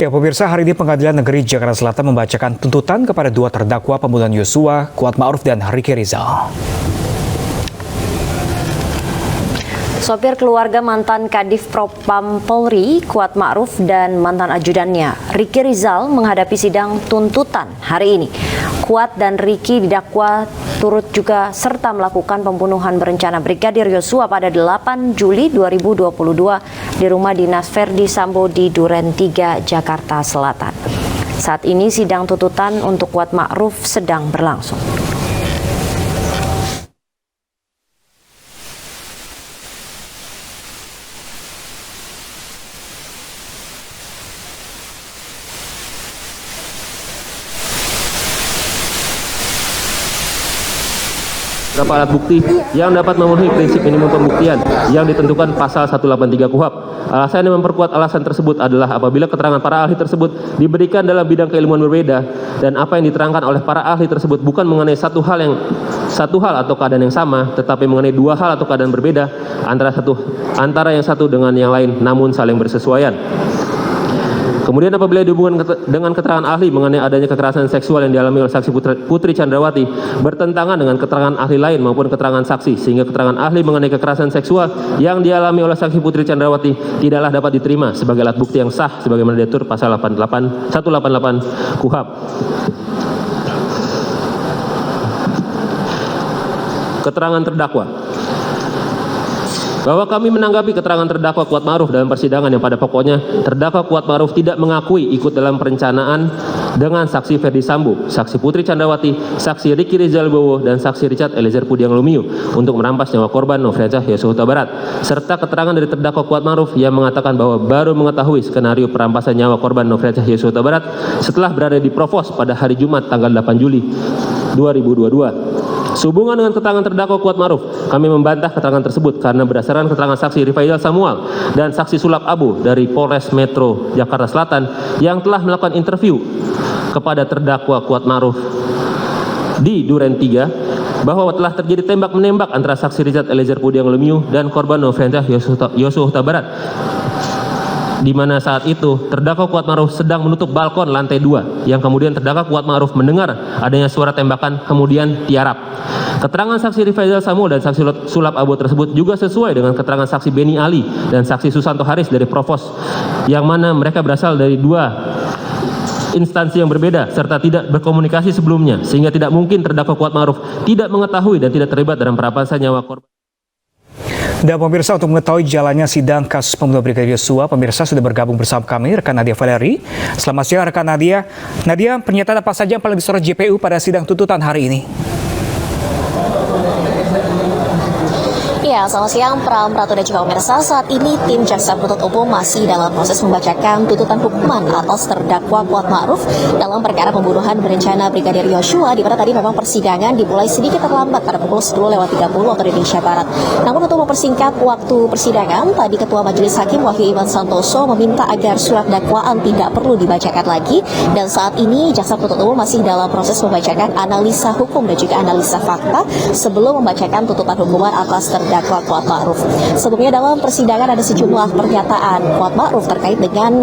Ya, pemirsa, hari ini Pengadilan Negeri Jakarta Selatan membacakan tuntutan kepada dua terdakwa pembunuhan Yosua, Kuatma'ruf dan Ricky Rizal. Sopir keluarga mantan Kadif Propam Polri, Kuatma'ruf dan mantan ajudannya, Ricky Rizal menghadapi sidang tuntutan hari ini. Kuat dan Ricky didakwa turut juga serta melakukan pembunuhan berencana Brigadir Yosua pada 8 Juli 2022 di rumah dinas Verdi Sambo di Duren 3, Jakarta Selatan. Saat ini sidang tuntutan untuk Kuatma'ruf sedang berlangsung. Beberapa alat bukti yang dapat memenuhi prinsip minimum pembuktian yang ditentukan pasal 183 KUHP. Alasan yang memperkuat alasan tersebut adalah apabila keterangan para ahli tersebut diberikan dalam bidang keilmuan berbeda dan apa yang diterangkan oleh para ahli tersebut bukan mengenai satu hal atau keadaan yang sama, tetapi mengenai dua hal atau keadaan berbeda antara yang satu dengan yang lain, namun saling bersesuaian. Kemudian apabila dihubungkan dengan keterangan ahli mengenai adanya kekerasan seksual yang dialami oleh saksi Putri Chandrawati bertentangan dengan keterangan ahli lain maupun keterangan saksi, sehingga keterangan ahli mengenai kekerasan seksual yang dialami oleh saksi Putri Chandrawati tidaklah dapat diterima sebagai alat bukti yang sah sebagaimana diatur pasal 188 KUHP. Keterangan terdakwa. Bahwa kami menanggapi keterangan terdakwa Kuatma'ruf dalam persidangan yang pada pokoknya terdakwa Kuatma'ruf tidak mengakui ikut dalam perencanaan dengan saksi Verdi Sambo, saksi Putri Chandrawati, saksi Ricky Rizal Bowo, dan saksi Richard Eliezer Pudiang Lumiu untuk merampas nyawa korban Nofriansyah Yosua Huta Barat, serta keterangan dari terdakwa Kuatma'ruf yang mengatakan bahwa baru mengetahui skenario perampasan nyawa korban Nofriansyah Yosua Huta Barat setelah berada di Provos pada hari Jumat tanggal 8 Juli 2022. Sehubungan dengan keterangan terdakwa Kuatma'ruf, kami membantah keterangan tersebut karena berdasarkan keterangan saksi Rifaizal Samuel dan saksi Sulap Abu dari Polres Metro Jakarta Selatan yang telah melakukan interview kepada terdakwa Kuatma'ruf di Duren 3 bahwa telah terjadi tembak-menembak antara saksi Richard Eliezer Pudiang Lumiu dan korban Nofriansyah Yosua Huta Barat, di mana saat itu terdakwa Kuatma'ruf sedang menutup balkon lantai 2 yang kemudian terdakwa Kuatma'ruf mendengar adanya suara tembakan kemudian tiarap. Keterangan saksi Rifaizal Samuel dan saksi Sulap Abu tersebut juga sesuai dengan keterangan saksi Beni Ali dan saksi Susanto Haris dari Provos, yang mana mereka berasal dari dua instansi yang berbeda serta tidak berkomunikasi sebelumnya, sehingga tidak mungkin terdakwa Kuatma'ruf tidak mengetahui dan tidak terlibat dalam perampasan nyawa korban. Dan pemirsa, untuk mengetahui jalannya sidang kasus pembunuhan Brigadir Yosua, pemirsa sudah bergabung bersama kami rekan Nadia Valeri. Selamat siang rekan Nadia. Nadia, pernyataan apa saja yang paling disorot JPU pada sidang tuntutan hari ini? Ya, selamat siang Pram, Ratu dan juga pemirsa. Saat ini tim jaksa penuntut umum masih dalam proses membacakan tuntutan hukuman atas terdakwa Kuatma'ruf dalam perkara pembunuhan berencana Brigadir Yosua, di mana tadi memang persidangan dimulai sedikit terlambat pada pukul 10.30 waktu Indonesia Barat. Namun untuk mempersingkat waktu persidangan, tadi Ketua Majelis Hakim Wahyu Iman Santoso meminta agar surat dakwaan tidak perlu dibacakan lagi, dan saat ini jaksa penuntut umum masih dalam proses membacakan analisa hukum dan juga analisa fakta sebelum membacakan tuntutan hukuman atas terdakwa Kuatma'ruf. Sebelumnya dalam persidangan ada sejumlah pernyataan Kuatma'ruf terkait dengan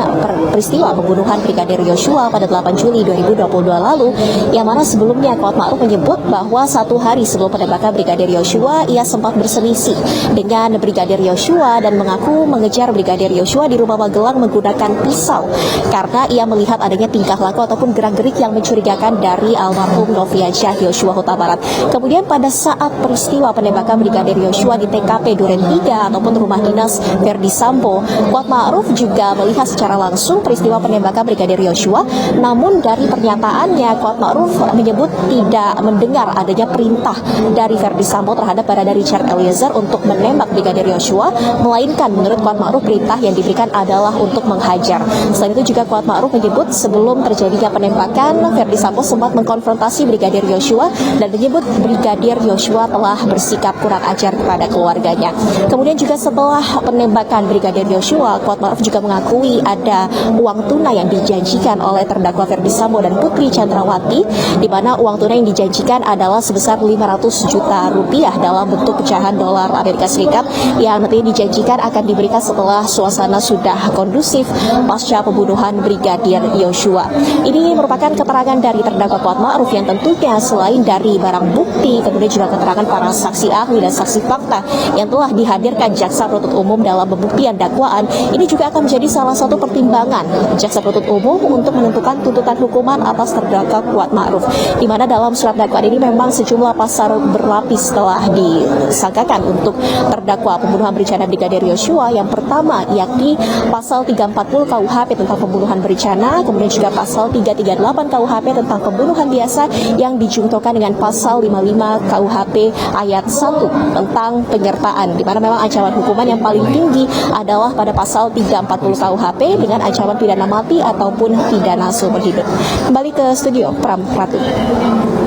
peristiwa pembunuhan Brigadir Yosua pada 8 Juli 2022 lalu, yang mana sebelumnya Kuatma'ruf menyebut bahwa satu hari sebelum penembakan Brigadir Yosua ia sempat berselisih dengan Brigadir Yosua dan mengaku mengejar Brigadir Yosua di rumah Magelang menggunakan pisau karena ia melihat adanya tingkah laku ataupun gerak-gerik yang mencurigakan dari almarhum Nofriansyah Yosua Huta Barat. Kemudian pada saat peristiwa penembakan Brigadir Yosua di TKP Duren 3 ataupun rumah dinas Verdi Sambo, Kuatma'ruf juga melihat secara langsung peristiwa penembakan Brigadir Yosua. Namun dari pernyataannya, Kuatma'ruf menyebut tidak mendengar adanya perintah dari Verdi Sambo terhadap barada Richard Eliezer untuk menembak Brigadir Yosua, melainkan menurut Kuatma'ruf perintah yang diberikan adalah untuk menghajar. Selain itu juga Kuatma'ruf menyebut sebelum terjadinya penembakan, Verdi Sambo sempat mengkonfrontasi Brigadir Yosua dan menyebut Brigadir Yosua telah bersikap kurang ajar kepada keluarga. keluarganya. Kemudian juga setelah penembakan Brigadir Yosua, Kuatmaruf juga mengakui ada uang tunai yang dijanjikan oleh terdakwa Ferdi Sambo dan Putri Chandrawati, di mana uang tunai yang dijanjikan adalah sebesar 500 juta rupiah dalam bentuk pecahan dolar Amerika Serikat yang nantinya dijanjikan akan diberikan setelah suasana sudah kondusif pasca pembunuhan Brigadir Yosua. Ini merupakan keterangan dari terdakwa Kuatmaruf yang tentunya selain dari barang bukti, kemudian juga keterangan para saksi ahli dan saksi fakta yang telah dihadirkan jaksa penuntut umum dalam pembuktian dakwaan, ini juga akan menjadi salah satu pertimbangan jaksa penuntut umum untuk menentukan tuntutan hukuman atas terdakwa Kuatmaruf, di mana dalam surat dakwaan ini memang sejumlah pasal berlapis telah disangkakan untuk terdakwa pembunuhan berencana Brigadir Yosua. Yang pertama yakni pasal 340 KUHP tentang pembunuhan berencana, kemudian juga pasal 338 KUHP tentang pembunuhan biasa yang dijungtokan dengan pasal 55 KUHP ayat 1 tentang penyertaan, di mana memang ancaman hukuman yang paling tinggi adalah pada pasal 340 KUHP dengan ancaman pidana mati ataupun pidana seumur hidup. Kembali ke studio, Pram Ratu.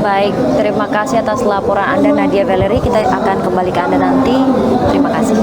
Baik, terima kasih atas laporan Anda Nadia Valerie. Kita akan kembali ke Anda nanti. Terima kasih.